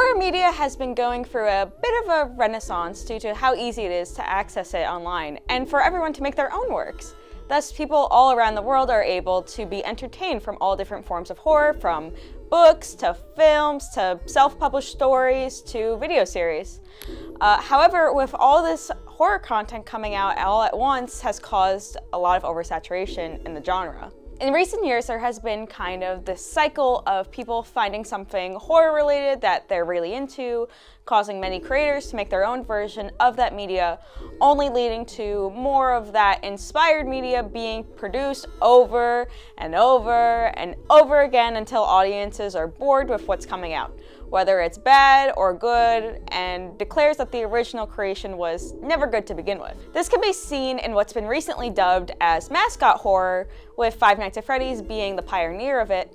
Horror media has been going through a bit of a renaissance due to how easy it is to access it online and for everyone to make their own works. Thus, people all around the world are able to be entertained from all different forms of horror, from books to films to self-published stories to video series. However, with all this horror content coming out all at once has caused a lot of oversaturation in the genre. In recent years, there has been kind of this cycle of people finding something horror-related that they're really into, causing many creators to make their own version of that media, only leading to more of that inspired media being produced over and over and over again until audiences are bored with what's coming out, whether it's bad or good, and declares that the original creation was never good to begin with. This can be seen in what's been recently dubbed as mascot horror, with Five Nights at Freddy's being the pioneer of it,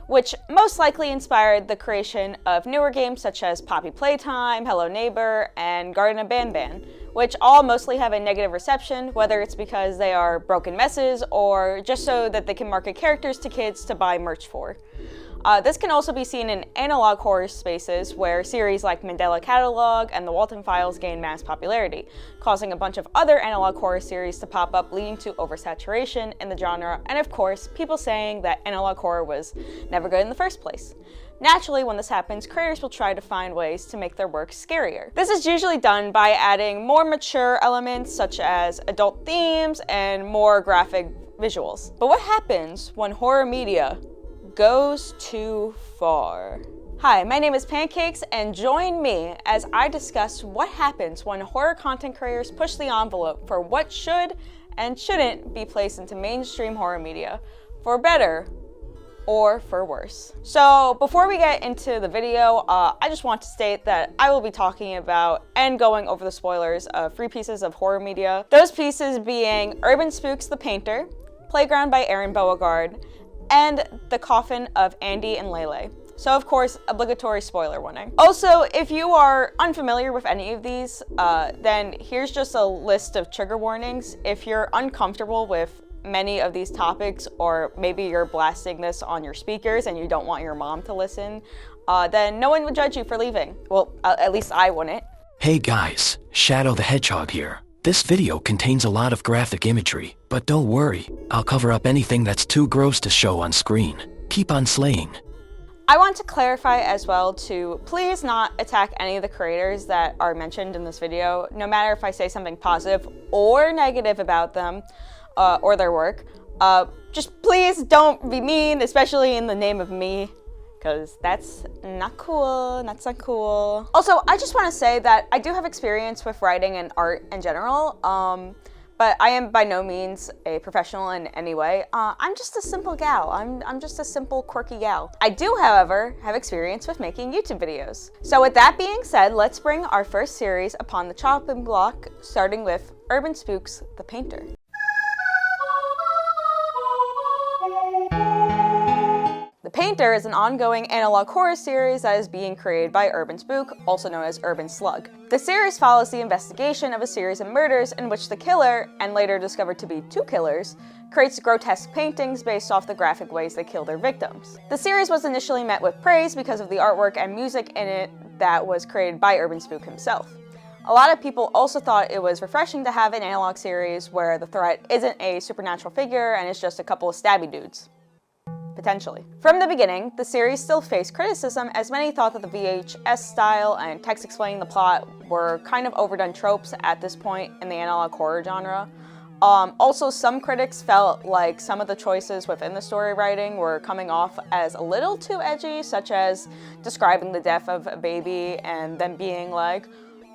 which most likely inspired the creation of newer games such as Poppy Playtime, Hello Neighbor, and Garden of Banban, which all mostly have a negative reception, whether it's because they are broken messes or just so that they can market characters to kids to buy merch for. This can also be seen in analog horror spaces, where series like Mandela Catalog and The Walton Files gain mass popularity, causing a bunch of other analog horror series to pop up, leading to oversaturation in the genre, and of course, people saying that analog horror was never good in the first place. Naturally, when this happens, creators will try to find ways to make their work scarier. This is usually done by adding more mature elements such as adult themes and more graphic visuals. But what happens when horror media goes too far? Hi, my name is Pancakes, and join me as I discuss what happens when horror content creators push the envelope for what should and shouldn't be placed into mainstream horror media, for better or for worse. So before we get into the video, I just want to state that I will be talking about and going over the spoilers of 3 pieces of horror media. Those pieces being Urbanspook's The Painter, Playground by Aron Beaurgard, and The Coffin of Andy and LeyLey. So of course, obligatory spoiler warning. Also, if you are unfamiliar with any of these, then here's just a list of trigger warnings. If you're uncomfortable with many of these topics, or maybe you're blasting this on your speakers and you don't want your mom to listen, then no one would judge you for leaving. Well, at least I wouldn't. Hey guys, Shadow the Hedgehog here. This video contains a lot of graphic imagery, but don't worry, I'll cover up anything that's too gross to show on screen. Keep on slaying. I want to clarify as well to please not attack any of the creators that are mentioned in this video, no matter if I say something positive or negative about them or their work. Just please don't be mean, especially in the name of me, because that's not cool, that's not cool. Also, I just want to say that I do have experience with writing and art in general, but I am by no means a professional in any way. I'm just a simple gal. I'm just a simple, quirky gal. I do, however, have experience with making YouTube videos. So with that being said, let's bring our first series upon the chopping block, starting with Urbanspook's The Painter. The Painter is an ongoing analog horror series that is being created by Urbanspook, also known as Urban Slug. The series follows the investigation of a series of murders in which the killer, and later discovered to be 2 killers, creates grotesque paintings based off the graphic ways they kill their victims. The series was initially met with praise because of the artwork and music in it that was created by Urbanspook himself. A lot of people also thought it was refreshing to have an analog series where the threat isn't a supernatural figure and it's just a couple of stabby dudes. Potentially. From the beginning, the series still faced criticism, as many thought that the VHS style and text explaining the plot were kind of overdone tropes at this point in the analog horror genre. Also, some critics felt like some of the choices within the story writing were coming off as a little too edgy, such as describing the death of a baby and then being like,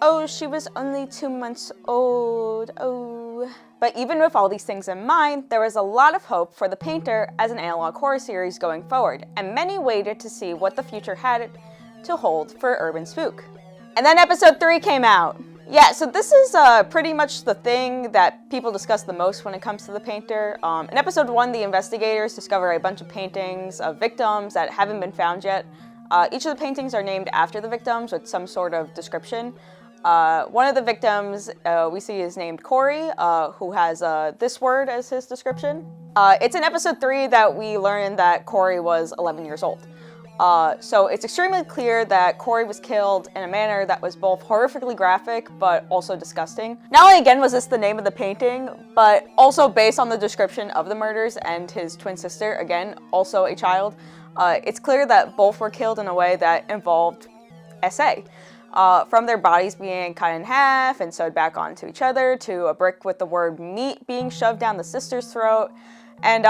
oh, she was only 2 months old, oh. But even with all these things in mind, there was a lot of hope for The Painter as an analog horror series going forward, and many waited to see what the future had to hold for Urbanspook. And then episode 3 came out. Yeah, so this is pretty much the thing that people discuss the most when it comes to The Painter. In episode 1, the investigators discover a bunch of paintings of victims that haven't been found yet. Each of the paintings are named after the victims with some sort of description. One of the victims we see is named Corey, who has this word as his description. It's in episode 3 that we learn that Corey was 11 years old. So it's extremely clear that Corey was killed in a manner that was both horrifically graphic, but also disgusting. Not only again was this the name of the painting, but also based on the description of the murders and his twin sister, again, also a child, it's clear that both were killed in a way that involved SA. From their bodies being cut in half and sewed back onto each other, to a brick with the word meat being shoved down the sister's throat, and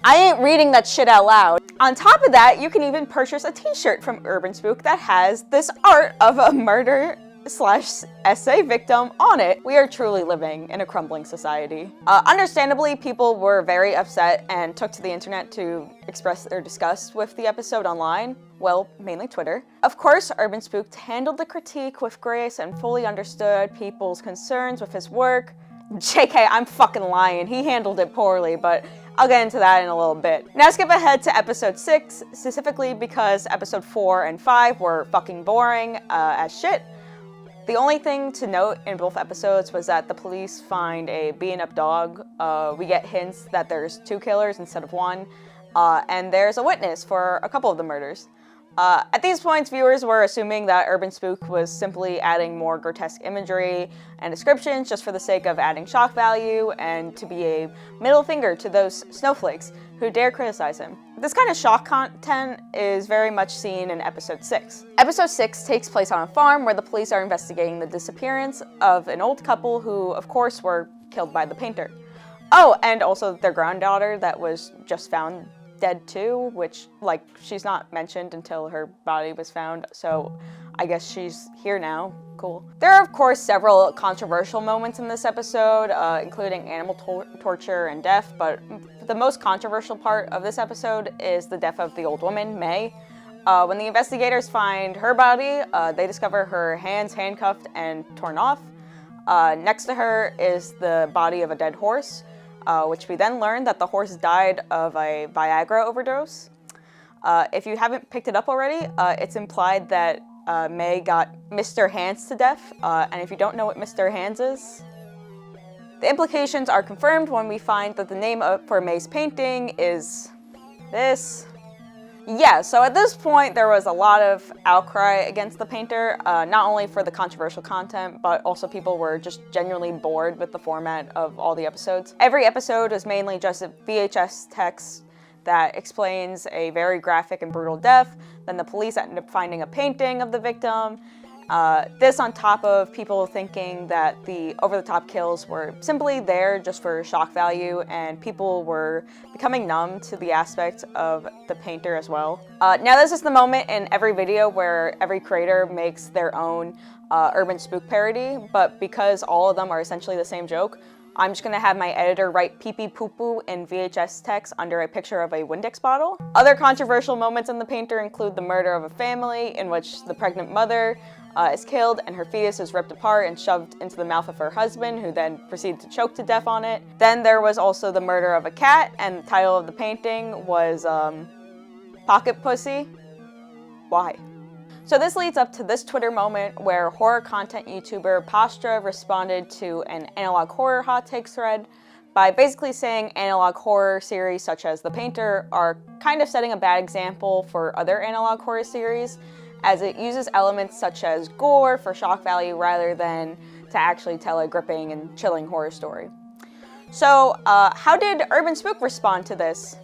I ain't reading that shit out loud. On top of that, you can even purchase a t-shirt from Urbanspook that has this art of a murder/SA victim on it. We are truly living in a crumbling society. Understandably, people were very upset and took to the internet to express their disgust with the episode online. Well, mainly Twitter. Of course, Urbanspook handled the critique with grace and fully understood people's concerns with his work. JK, I'm fucking lying. He handled it poorly, but I'll get into that in a little bit. Now skip ahead to episode 6, specifically because episode 4 and 5 were fucking boring as shit. The only thing to note in both episodes was that the police find a beaten-up dog. We get hints that there's 2 killers instead of 1, and there's a witness for a couple of the murders. At these points, viewers were assuming that Urbanspook was simply adding more grotesque imagery and descriptions just for the sake of adding shock value and to be a middle finger to those snowflakes who dare criticize him. This kind of shock content is very much seen in episode 6. Episode 6 takes place on a farm where the police are investigating the disappearance of an old couple who, of course, were killed by the painter. Oh, and also their granddaughter that was just found dead too, which, like, she's not mentioned until her body was found, so I guess she's here now. Cool. There are, of course, several controversial moments in this episode, including animal torture and death, but the most controversial part of this episode is the death of the old woman, May. When the investigators find her body, they discover her hands handcuffed and torn off. Next to her is the body of a dead horse, which we then learn that the horse died of a Viagra overdose. If you haven't picked it up already, it's implied that May got Mr. Hands to death, and if you don't know what Mr. Hands is, the implications are confirmed when we find that the name for May's painting is this. Yeah, so at this point there was a lot of outcry against the painter, not only for the controversial content, but also people were just genuinely bored with the format of all the episodes. Every episode is mainly just a VHS text that explains a very graphic and brutal death, then the police end up finding a painting of the victim. This on top of people thinking that the over-the-top kills were simply there just for shock value, and people were becoming numb to the aspect of the painter as well. Now this is the moment in every video where every creator makes their own Urbanspook parody, but because all of them are essentially the same joke, I'm just gonna have my editor write pee-pee poo-poo in VHS text under a picture of a Windex bottle. Other controversial moments in the painter include the murder of a family in which the pregnant mother is killed and her fetus is ripped apart and shoved into the mouth of her husband, who then proceeded to choke to death on it. Then there was also the murder of a cat, and the title of the painting was Pocket Pussy. Why? So this leads up to this Twitter moment where horror content YouTuber Pastra responded to an analog horror hot takes thread by basically saying analog horror series such as The Painter are kind of setting a bad example for other analog horror series, as it uses elements such as gore for shock value rather than to actually tell a gripping and chilling horror story. So how did Urbanspook respond to this?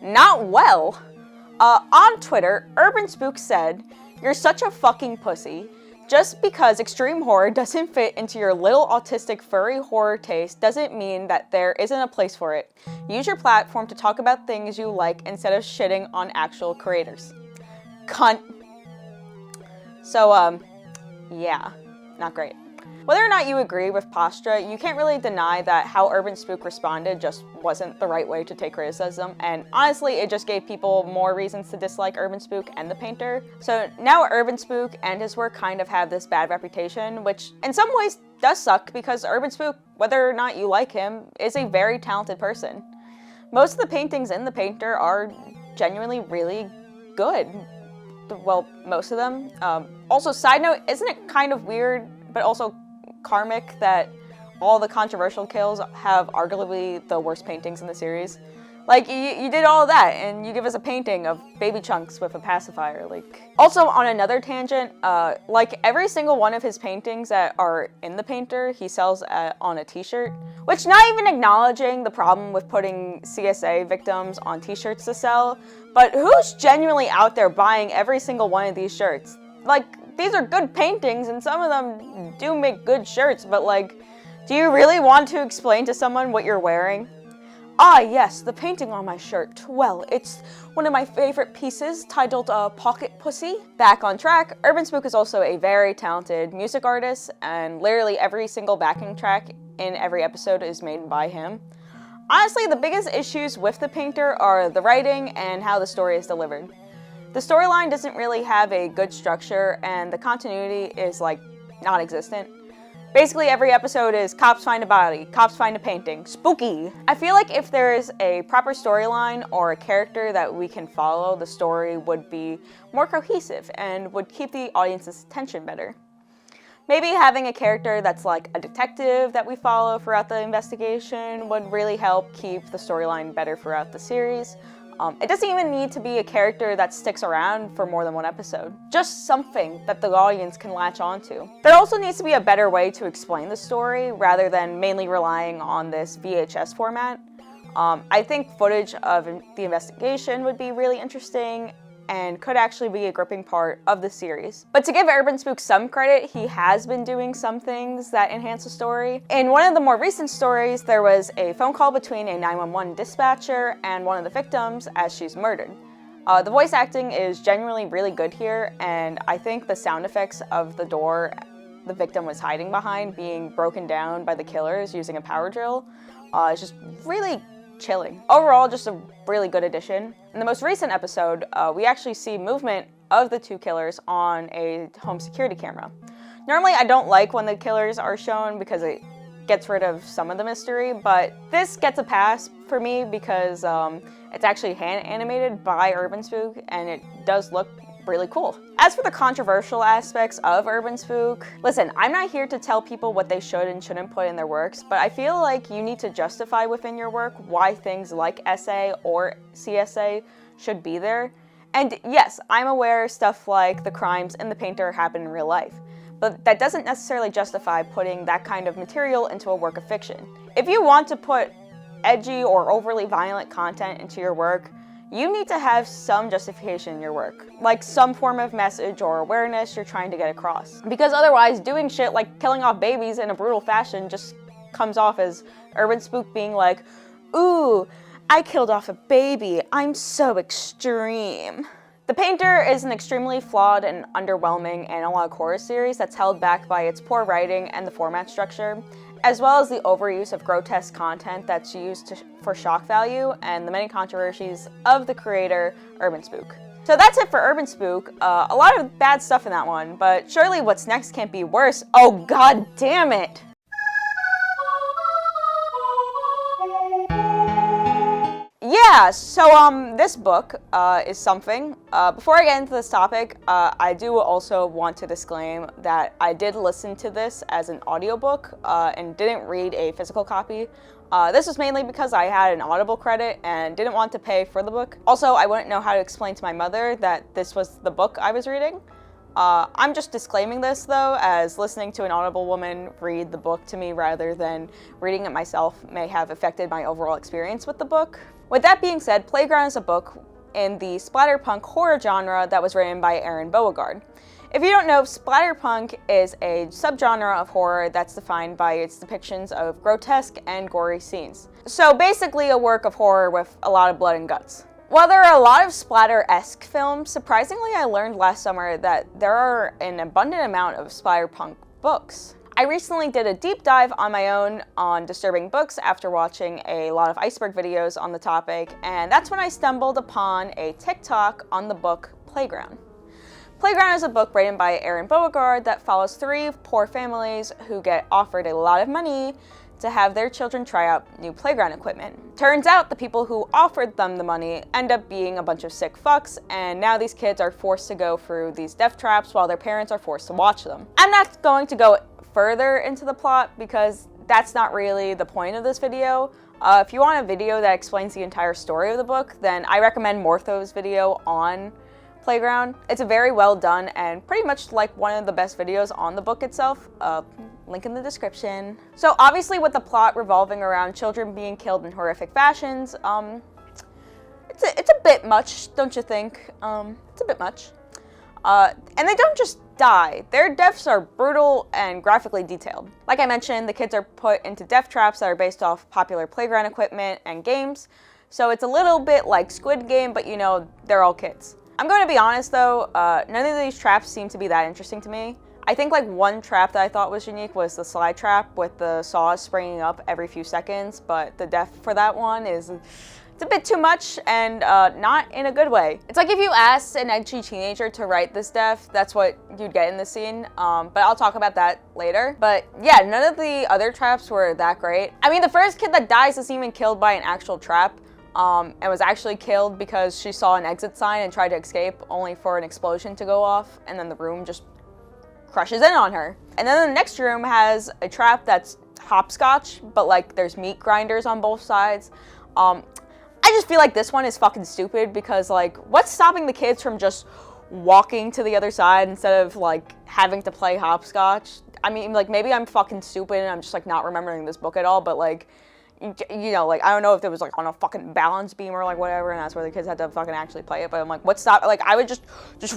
Not well. On Twitter, Urbanspook said, "You're such a fucking pussy. Just because extreme horror doesn't fit into your little autistic furry horror taste doesn't mean that there isn't a place for it. Use your platform to talk about things you like instead of shitting on actual creators." Cunt. So, yeah, not great. Whether or not you agree with Pastra, you can't really deny that how Urbanspook responded just wasn't the right way to take criticism, and honestly, it just gave people more reasons to dislike Urbanspook and the painter. So now Urbanspook and his work kind of have this bad reputation, which in some ways does suck because Urbanspook, whether or not you like him, is a very talented person. Most of the paintings in the painter are genuinely really good. Well, most of them. Also, side note, isn't it kind of weird, but also karmic, that all the controversial kills have arguably the worst paintings in the series? Like, you did all of that, and you give us a painting of baby chunks with a pacifier, like. Also, on another tangent, like, every single one of his paintings that are in the painter, he sells on a t-shirt. Which, not even acknowledging the problem with putting CSA victims on t-shirts to sell, but who's genuinely out there buying every single one of these shirts? Like, these are good paintings, and some of them do make good shirts, but like, do you really want to explain to someone what you're wearing? Ah yes, the painting on my shirt. Well, it's one of my favorite pieces, titled Pocket Pussy. Back on track, Urbanspook is also a very talented music artist, and literally every single backing track in every episode is made by him. Honestly, the biggest issues with the painter are the writing and how the story is delivered. The storyline doesn't really have a good structure, and the continuity is like non-existent. Basically, every episode is cops find a body, cops find a painting, spooky. I feel like if there is a proper storyline or a character that we can follow, the story would be more cohesive and would keep the audience's attention better. Maybe having a character that's like a detective that we follow throughout the investigation would really help keep the storyline better throughout the series. It doesn't even need to be a character that sticks around for more than one episode. Just something that the audience can latch onto. There also needs to be a better way to explain the story rather than mainly relying on this VHS format. I think footage of the investigation would be really interesting and could actually be a gripping part of the series. But to give Urbanspook some credit, he has been doing some things that enhance the story. In one of the more recent stories, there was a phone call between a 911 dispatcher and one of the victims as she's murdered. The voice acting is genuinely really good here, and I think the sound effects of the door the victim was hiding behind being broken down by the killers using a power drill is just really chilling. Overall, just a really good addition. In the most recent episode, we actually see movement of the two killers on a home security camera. Normally, I don't like when the killers are shown because it gets rid of some of the mystery, but this gets a pass for me because it's actually hand animated by Urbanspook and it does look really cool. As for the controversial aspects of Urbanspook, listen, I'm not here to tell people what they should and shouldn't put in their works, but I feel like you need to justify within your work why things like SA or CSA should be there. And yes, I'm aware stuff like the crimes in the painter happen in real life, but that doesn't necessarily justify putting that kind of material into a work of fiction. If you want to put edgy or overly violent content into your work, you need to have some justification in your work, like some form of message or awareness you're trying to get across. Because otherwise, doing shit like killing off babies in a brutal fashion just comes off as Urbanspook being like, ooh, I killed off a baby, I'm so extreme. The Painter is an extremely flawed and underwhelming analog horror series that's held back by its poor writing and the format structure, as well as the overuse of grotesque content that's used for shock value and the many controversies of the creator, Urbanspook. So that's it for Urbanspook. A lot of bad stuff in that one, but surely what's next can't be worse. Oh god damn it! Yeah, so this book is something. Before I get into this topic, I do also want to disclaim that I did listen to this as an audiobook and didn't read a physical copy. This was mainly because I had an Audible credit and didn't want to pay for the book. Also, I wouldn't know how to explain to my mother that this was the book I was reading. I'm just disclaiming this though, as listening to an Audible woman read the book to me rather than reading it myself may have affected my overall experience with the book. With that being said, Playground is a book in the splatterpunk horror genre that was written by Aron Beaurgard. If you don't know, splatterpunk is a subgenre of horror that's defined by its depictions of grotesque and gory scenes. So basically a work of horror with a lot of blood and guts. While there are a lot of splatter-esque films, surprisingly I learned last summer that there are an abundant amount of splatterpunk books. I recently did a deep dive on my own on disturbing books after watching a lot of iceberg videos on the topic, and that's when I stumbled upon a TikTok on the book Playground. Playground is a book written by Aron Beaurgard that follows three poor families who get offered a lot of money to have their children try out new playground equipment. Turns out the people who offered them the money end up being a bunch of sick fucks, and now these kids are forced to go through these death traps while their parents are forced to watch them. I'm not going to go further into the plot because that's not really the point of this video. If you want a video that explains the entire story of the book, then I recommend Mortho's video on Playground. It's a very well done and pretty much like one of the best videos on the book itself. Link in the description. So obviously with the plot revolving around children being killed in horrific fashions, it's a bit much, don't you think? It's a bit much. And they don't just die. Their deaths are brutal and graphically detailed. Like I mentioned, the kids are put into death traps that are based off popular playground equipment and games. So it's a little bit like Squid Game, but you know, they're all kids. I'm going to be honest though, none of these traps seem to be that interesting to me. I think like one trap that I thought was unique was the slide trap with the saws springing up every few seconds, but the death for that one is it's a bit too much and not in a good way. It's like if you asked an edgy teenager to write this death, that's what you'd get in the scene, but I'll talk about that later. But yeah, none of the other traps were that great. I mean, the first kid that dies isn't even killed by an actual trap. And was actually killed because she saw an exit sign and tried to escape, only for an explosion to go off, and then the room just crushes in on her. And then the next room has a trap that's hopscotch, but like there's meat grinders on both sides. I just feel like this one is fucking stupid because like, what's stopping the kids from just walking to the other side instead of like having to play hopscotch? I mean, like maybe I'm fucking stupid and I'm just like not remembering this book at all, but like, you know, like, I don't know if it was, like, on a fucking balance beam or, like, whatever, and that's where the kids had to fucking actually play it, but I'm like, what's stop? Like, I would just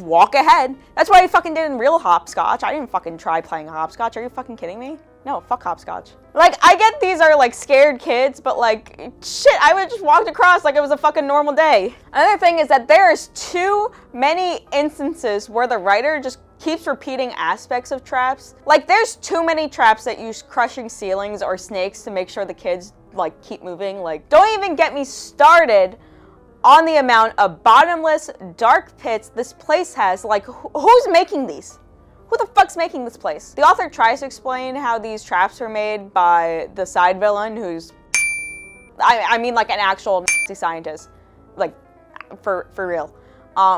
walk ahead. That's what I fucking did in real hopscotch. I didn't fucking try playing hopscotch. Are you fucking kidding me? No, fuck hopscotch. Like, I get these are, like, scared kids, but, like, shit, I would just walked across like it was a fucking normal day. Another thing is that there's too many instances where the writer just keeps repeating aspects of traps. Like, there's too many traps that use crushing ceilings or snakes to make sure the kids like keep moving. Like, don't even get me started on the amount of bottomless dark pits this place has. Like, who's making these? Who the fuck's making this place? The author tries to explain how these traps were made by the side villain, who's I mean like an actual Nazi scientist, like for real,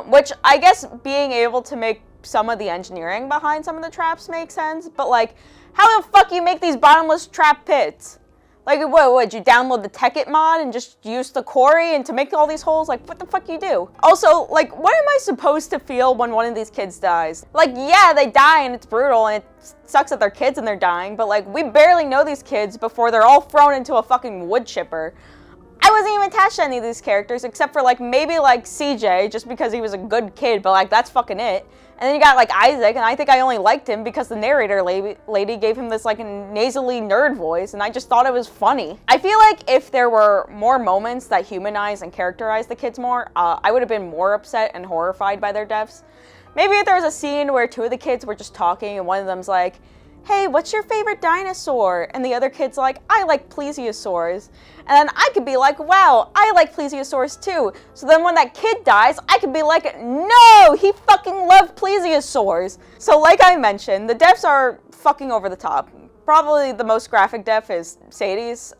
which I guess being able to make some of the engineering behind some of the traps makes sense, but like, how the fuck you make these bottomless trap pits? Like, what, would you download the Tekkit mod and just use the quarry and to make all these holes? Like, what the fuck you do? Also, like, what am I supposed to feel when one of these kids dies? Like, yeah, they die and it's brutal and it sucks that they're kids and they're dying, but like, we barely know these kids before they're all thrown into a fucking wood chipper. I wasn't even attached to any of these characters except for like, maybe like CJ, just because he was a good kid, but like, that's fucking it. And then you got like Isaac, and I think I only liked him because the narrator lady gave him this like nasally nerd voice, and I just thought it was funny. I feel like if there were more moments that humanize and characterize the kids more, I would have been more upset and horrified by their deaths. Maybe if there was a scene where two of the kids were just talking and one of them's like, hey, what's your favorite dinosaur? And the other kid's like, I like plesiosaurs. And then I could be like, wow, I like plesiosaurs too. So then when that kid dies, I could be like, no, he fucking loved plesiosaurs. So like I mentioned, the deaths are fucking over the top. Probably the most graphic death is Sadie's.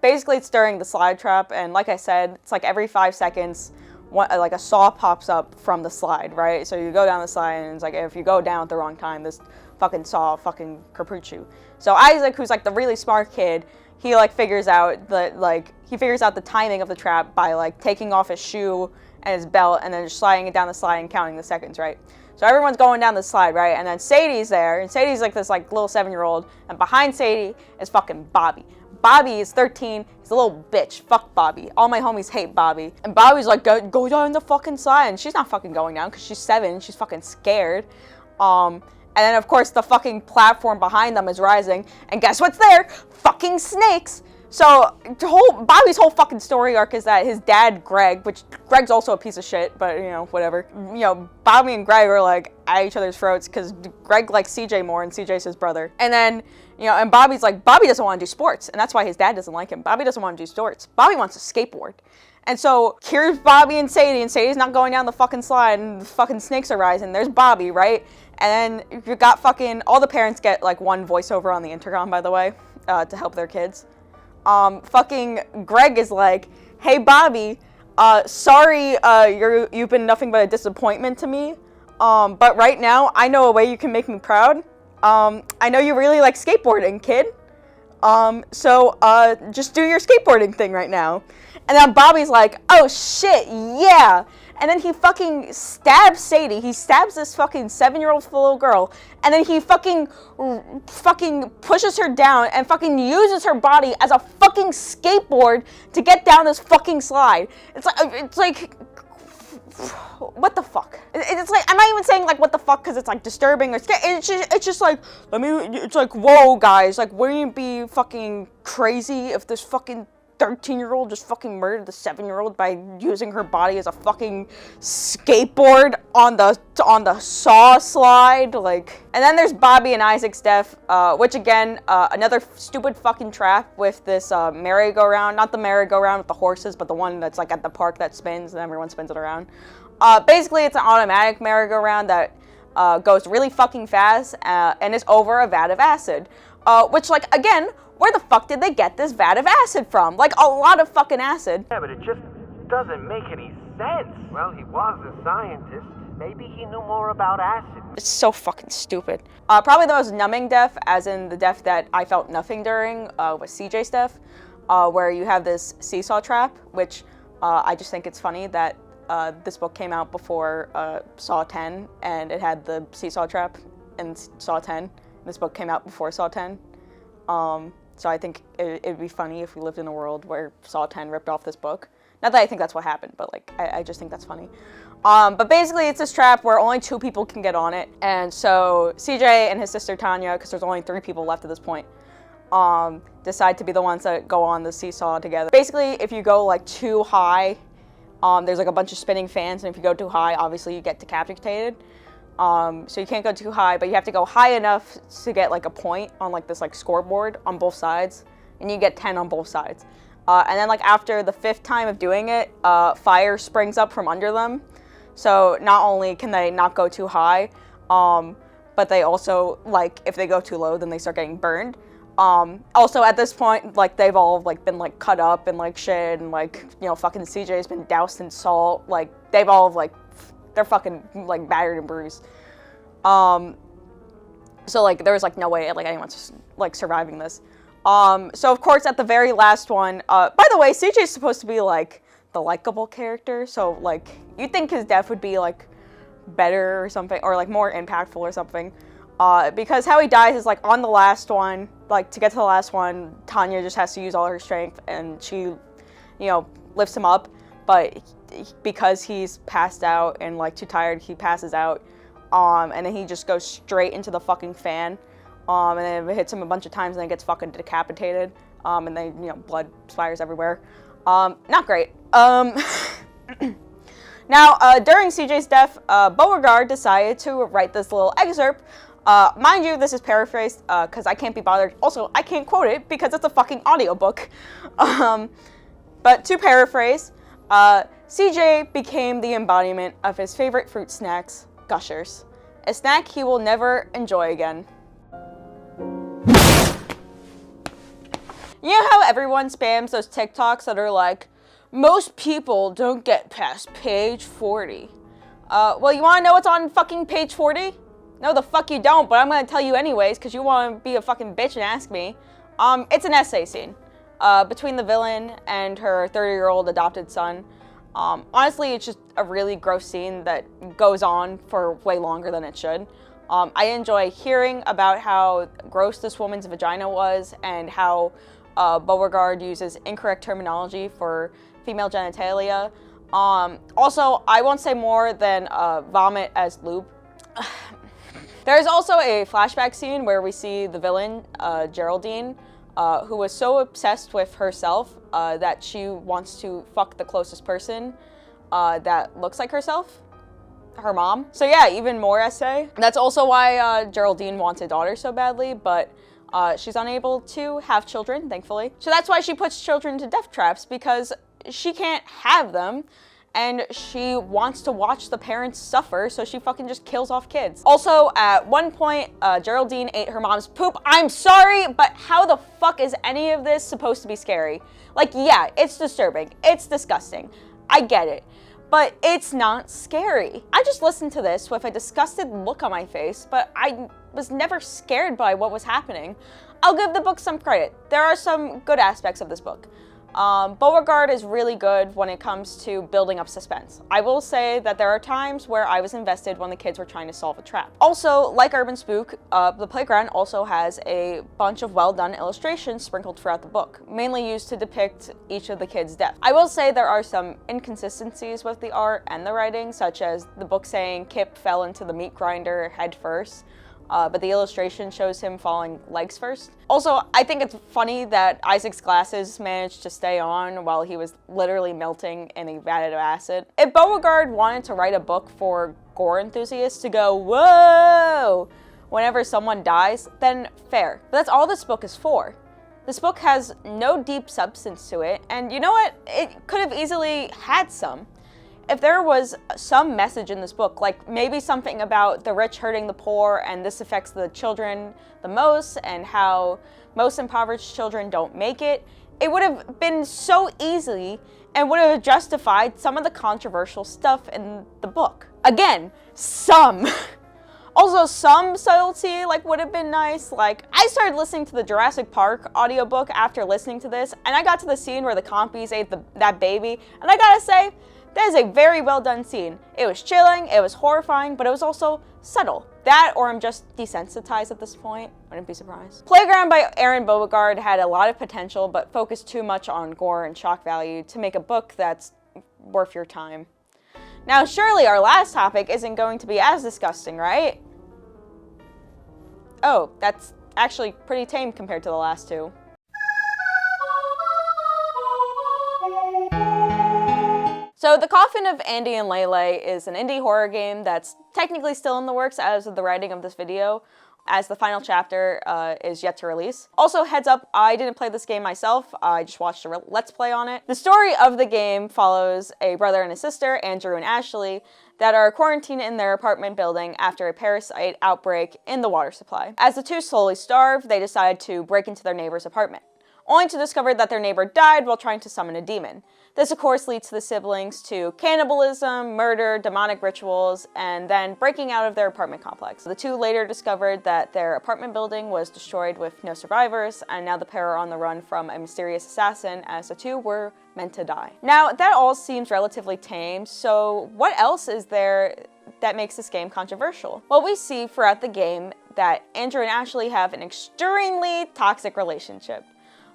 Basically it's during the slide trap, and like I said, it's like every 5 seconds, like a saw pops up from the slide, right? So you go down the slide, and it's like, if you go down at the wrong time, this fucking saw fucking kaput you. So Isaac, who's like the really smart kid, he like figures out the timing of the trap by like taking off his shoe and his belt and then just sliding it down the slide and counting the seconds, right? So everyone's going down the slide, right? And then Sadie's there, and Sadie's like this like little 7-year-old, and behind Sadie is fucking Bobby. Bobby is 13, he's a little bitch, fuck Bobby. All my homies hate Bobby. And Bobby's like, go down the fucking slide, and she's not fucking going down because she's 7, she's fucking scared. And then, of course, the fucking platform behind them is rising. And guess what's there? Fucking snakes. So, Bobby's whole fucking story arc is that his dad, Greg, which Greg's also a piece of shit, but, you know, whatever. You know, Bobby and Greg are, like, at each other's throats because Greg likes CJ more and CJ's his brother. And then, you know, and Bobby's like, Bobby doesn't want to do sports. And that's why his dad doesn't like him. Bobby doesn't want to do sports. Bobby wants to skateboard. And so, here's Bobby and Sadie's not going down the fucking slide, and the fucking snakes are rising. There's Bobby, right? And then you got fucking, all the parents get like one voiceover on the intercom, by the way, to help their kids. Fucking Greg is like, hey Bobby, sorry, you've been nothing but a disappointment to me. But right now, I know a way you can make me proud. I know you really like skateboarding, kid. Just do your skateboarding thing right now. And then Bobby's like, oh shit, yeah. And then he fucking stabs Sadie. He stabs this fucking 7-year-old little girl. And then he fucking pushes her down and fucking uses her body as a fucking skateboard to get down this fucking slide. It's like, what the fuck? It's like, I'm not even saying like what the fuck because it's like disturbing or scary. It's just like, it's like, whoa guys, like wouldn't it be fucking crazy if this fucking 13-year-old just fucking murdered the 7-year-old by using her body as a fucking skateboard on the saw slide, like. And then there's Bobby and Isaac's death, which again, another stupid fucking trap with this merry-go-round, not the merry-go-round with the horses, but the one that's like at the park that spins and everyone spins it around. Basically, it's an automatic merry-go-round that goes really fucking fast and is over a vat of acid, which, like, again, where the fuck did they get this vat of acid from? Like, a lot of fucking acid. Yeah, but it just doesn't make any sense. Well, he was a scientist. Maybe he knew more about acid. It's so fucking stupid. Probably the most numbing death, as in the death that I felt nothing during, was CJ's death, where you have this seesaw trap, which I just think it's funny that this book came out before Saw 10, and it had the seesaw trap in Saw 10. This book came out before Saw 10. So I think it'd be funny if we lived in a world where Saw 10 ripped off this book. Not that I think that's what happened, but like, I just think that's funny. But basically it's this trap where only 2 people can get on it. And so CJ and his sister Tanya, because there's only 3 people left at this point, decide to be the ones that go on the seesaw together. Basically, if you go like too high, there's like a bunch of spinning fans, and if you go too high, obviously you get decapitated. So you can't go too high, but you have to go high enough to get like a point on like this like scoreboard on both sides, and you get 10 on both sides. And then like after the 5th time of doing it, fire springs up from under them. So not only can they not go too high, but they also, like, if they go too low, then they start getting burned. Also at this point, like, they've all like been like cut up and like shit, and like, you know, fucking CJ's been doused in salt. Like, they've all like, they're fucking like battered and bruised. So like there was like no way like anyone's like surviving this. So of course at the very last one, by the way, CJ's supposed to be like the likable character, so like you'd think his death would be like better or something, or like more impactful or something. Because how he dies is like on the last one, like to get to the last one, Tanya just has to use all her strength and she, you know, lifts him up, but because he's passed out and like too tired, he passes out, and then he just goes straight into the fucking fan, and then it hits him a bunch of times and then gets fucking decapitated, and then, you know, blood splatters everywhere. Not great. Now, during CJ's death, Beauregard decided to write this little excerpt. Mind you, this is paraphrased, because I can't be bothered. Also, I can't quote it because it's a fucking audiobook. But to paraphrase, CJ became the embodiment of his favorite fruit snacks, Gushers, a snack he will never enjoy again. You know how everyone spams those TikToks that are like, most people don't get past page 40. Well, you wanna know what's on fucking page 40? No, the fuck you don't, but I'm gonna tell you anyways, because you wanna be a fucking bitch and ask me. It's an essay scene between the villain and her 30-year-old adopted son. Honestly, it's just a really gross scene that goes on for way longer than it should. I enjoy hearing about how gross this woman's vagina was and how Beauregard uses incorrect terminology for female genitalia. Also, I won't say more than vomit as lube. There's also a flashback scene where we see the villain, Geraldine, who was so obsessed with herself that she wants to fuck the closest person that looks like herself, her mom. So yeah, even more essay. That's also why Geraldine wants a daughter so badly, but she's unable to have children, thankfully. So that's why she puts children into death traps, because she can't have them, and she wants to watch the parents suffer, so she fucking just kills off kids. Also, at one point, Geraldine ate her mom's poop. I'm sorry, but how the fuck is any of this supposed to be scary? Like, yeah, it's disturbing. It's disgusting. I get it. but it's not scary. I just listened to this with a disgusted look on my face, but I was never scared by what was happening. I'll give the book some credit. There are some good aspects of this book. Beauregard is really good when it comes to building up suspense. I will say that there are times where I was invested when the kids were trying to solve a trap. Also, like Urbanspook, the Playground also has a bunch of well-done illustrations sprinkled throughout the book, mainly used to depict each of the kids' deaths. I will say there are some inconsistencies with the art and the writing, such as the book saying Kip fell into the meat grinder head first, but the illustration shows him falling legs first. Also, I think it's funny that Isaac's glasses managed to stay on while he was literally melting in a vat of acid. If Beauregard wanted to write a book for gore enthusiasts to go, whoa, whenever someone dies, then fair. But that's all this book is for. This book has no deep substance to it, and you know what? It could have easily had some. If there was some message in this book, like maybe something about the rich hurting the poor and this affects the children the most and how most impoverished children don't make it, it would have been so easy and would have justified some of the controversial stuff in the book. Again, some. Also, some subtlety would have been nice. I started listening to the Jurassic Park audiobook after listening to this, and I got to the scene where the compies ate that baby, and I gotta say, that is a very well done scene. It was chilling, it was horrifying, but it was also subtle. That, or I'm just desensitized at this point. Wouldn't be surprised. Playground by Aron Beaurgard had a lot of potential, but focused too much on gore and shock value to make a book that's worth your time. Now, surely our last topic isn't going to be as disgusting, right? Oh, that's actually pretty tame compared to the last two. So The Coffin of Andy and LeyLey is an indie horror game that's technically still in the works as of the writing of this video, as the final chapter is yet to release. Also, heads up, I didn't play this game myself, I just watched a Let's Play on it. The story of the game follows a brother and a sister, Andrew and Ashley, that are quarantined in their apartment building after a parasite outbreak in the water supply. As the two slowly starve, they decide to break into their neighbor's apartment, only to discover that their neighbor died while trying to summon a demon. This, of course, leads the siblings to cannibalism, murder, demonic rituals, and then breaking out of their apartment complex. The two later discovered that their apartment building was destroyed with no survivors, and now the pair are on the run from a mysterious assassin, as the two were meant to die. Now, that all seems relatively tame, so what else is there that makes this game controversial? Well, we see throughout the game that Andrew and Ashley have an extremely toxic relationship.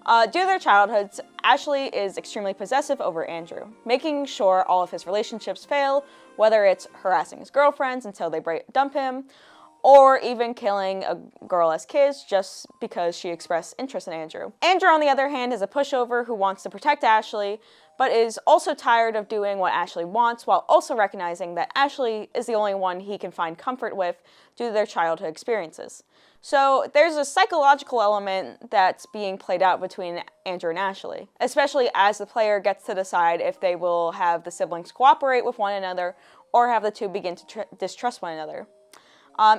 Due to their childhoods, Ashley is extremely possessive over Andrew, making sure all of his relationships fail, whether it's harassing his girlfriends until they dump him, or even killing a girl as kids just because she expressed interest in Andrew. Andrew, on the other hand, is a pushover who wants to protect Ashley, but is also tired of doing what Ashley wants, while also recognizing that Ashley is the only one he can find comfort with due to their childhood experiences. So there's a psychological element that's being played out between Andrew and Ashley, especially as the player gets to decide if they will have the siblings cooperate with one another or have the two begin to distrust one another.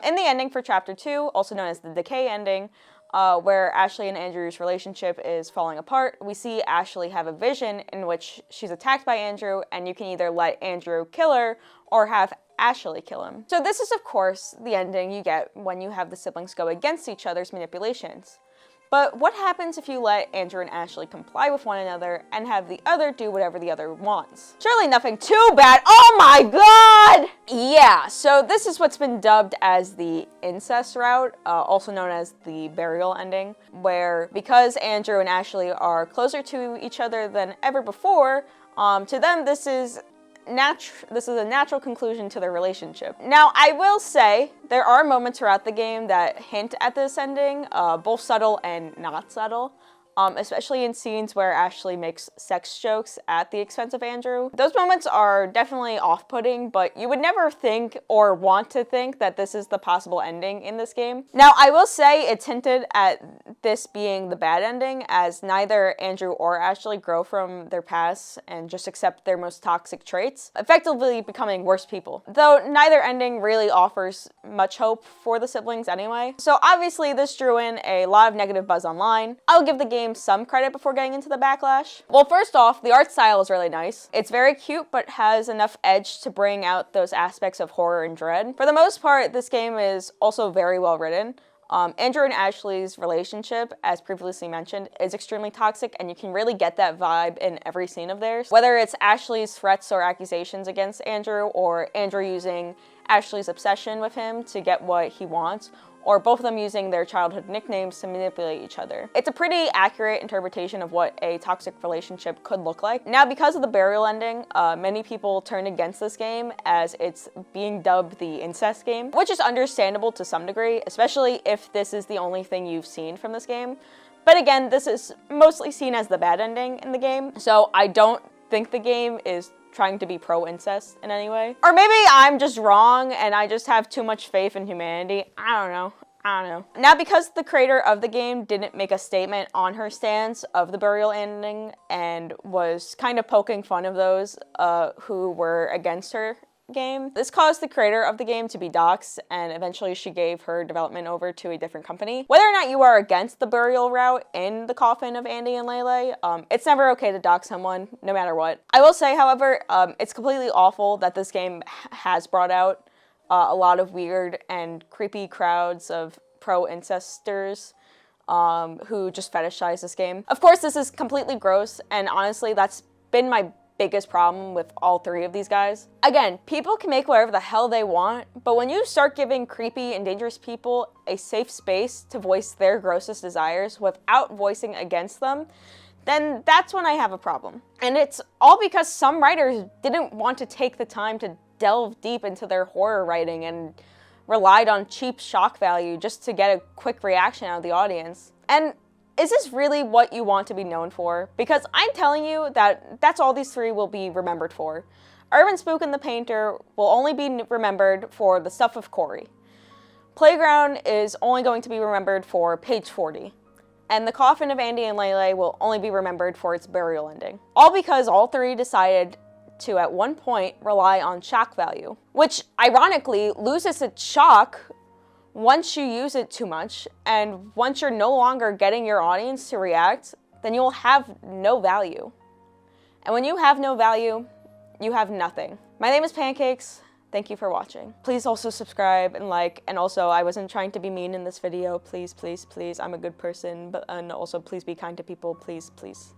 In the ending for Chapter 2, also known as the Decay ending, where Ashley and Andrew's relationship is falling apart, we see Ashley have a vision in which she's attacked by Andrew, and you can either let Andrew kill her or have Ashley kill him. So this is, of course, the ending you get when you have the siblings go against each other's manipulations. But what happens if you let Andrew and Ashley comply with one another and have the other do whatever the other wants? Surely nothing too bad. Oh my god! Yeah, so this is what's been dubbed as the incest route, also known as the burial ending, where because Andrew and Ashley are closer to each other than ever before, to them this is a natural conclusion to their relationship. Now, I will say, there are moments throughout the game that hint at this ending, both subtle and not subtle. Especially in scenes where Ashley makes sex jokes at the expense of Andrew. Those moments are definitely off-putting, but you would never think or want to think that this is the possible ending in this game. Now, I will say it's hinted at this being the bad ending, as neither Andrew or Ashley grow from their past and just accept their most toxic traits, effectively becoming worse people. Though neither ending really offers much hope for the siblings anyway. So obviously this drew in a lot of negative buzz online. I'll give the game game some credit before getting into the backlash. Well, first off, the art style is really nice. It's very cute, but has enough edge to bring out those aspects of horror and dread. For the most part, this game is also very well written. Andrew and Ashley's relationship, as previously mentioned, is extremely toxic, and you can really get that vibe in every scene of theirs. Whether it's Ashley's threats or accusations against Andrew, or Andrew using Ashley's obsession with him to get what he wants, or both of them using their childhood nicknames to manipulate each other. It's a pretty accurate interpretation of what a toxic relationship could look like. Now, because of the burial ending, many people turned against this game as it's being dubbed the incest game, which is understandable to some degree, especially if this is the only thing you've seen from this game. But again, this is mostly seen as the bad ending in the game, so I don't think the game is trying to be pro-incest in any way. Or maybe I'm just wrong and I just have too much faith in humanity. I don't know. Now, because the creator of the game didn't make a statement on her stance of the burial ending and was kind of poking fun of those who were against her game, this caused the creator of the game to be doxxed, and eventually she gave her development over to a different company. Whether or not you are against the burial route in the Coffin of Andy and LeyLey, it's never okay to dox someone, no matter what. I will say, however, it's completely awful that this game has brought out a lot of weird and creepy crowds of pro-incesters who just fetishize this game. Of course, this is completely gross, and honestly, that's been my biggest problem with all three of these guys. Again, people can make whatever the hell they want, but when you start giving creepy and dangerous people a safe space to voice their grossest desires without voicing against them, then that's when I have a problem. And it's all because some writers didn't want to take the time to delve deep into their horror writing and relied on cheap shock value just to get a quick reaction out of the audience. And is this really what you want to be known for? Because I'm telling you that that's all these three will be remembered for. Urbanspook and the Painter will only be remembered for the stuff of Corey. Playground is only going to be remembered for page 40. And the Coffin of Andy and LeyLey will only be remembered for its burial ending. All because all three decided to, at one point, rely on shock value, which ironically loses its shock once you use it too much, and once you're no longer getting your audience to react, then you'll have no value. And when you have no value, you have nothing. My name is Pancakes. Thank you for watching. Please also subscribe and like, and also I wasn't trying to be mean in this video. Please, please, please, I'm a good person, and also please be kind to people, please, please.